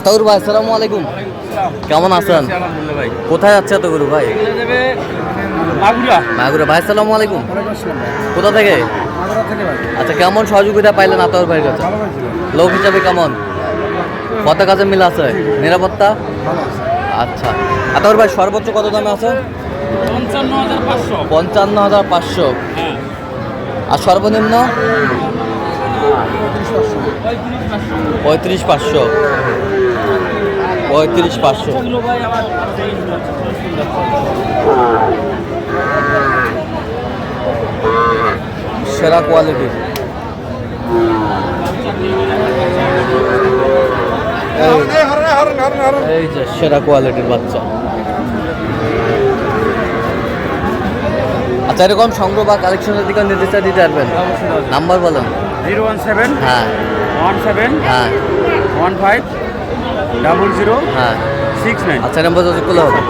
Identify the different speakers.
Speaker 1: আতাউর ভাই আসসালামু আলাইকুম, কেমন আছেন? কোথায় যাচ্ছে এত গরু ভাই? মাগুরা ভাই আসসালামু আলাইকুম, কোথা থেকে? আচ্ছা, কেমন সহযোগিতা পাইলেন আতাউর ভাইয়ের কাছে? লোক হিসাবে কেমন? কত কাজে মিল আছে? নিরাপত্তা? আচ্ছা, আতাউর ভাই সর্বোচ্চ কত দামে আছে? 55,500। আর সর্বনিম্ন 35,500। 35,500। সেরা কোয়ালিটি। এই যে সেরা কোয়ালিটির বাচ্চা। আচ্ছা, এরকম সংগ্রহ বা কালেকশনের দিকে নির্দেশটা দিতে পারবেন? নাম্বার বলেন।
Speaker 2: 017
Speaker 1: হ্যাঁ
Speaker 2: 17
Speaker 1: হ্যাঁ
Speaker 2: 15 00
Speaker 1: হ্যাঁ।
Speaker 2: 69।
Speaker 1: আচ্ছা, নাম্বার যোগাযোগ করলে হবে।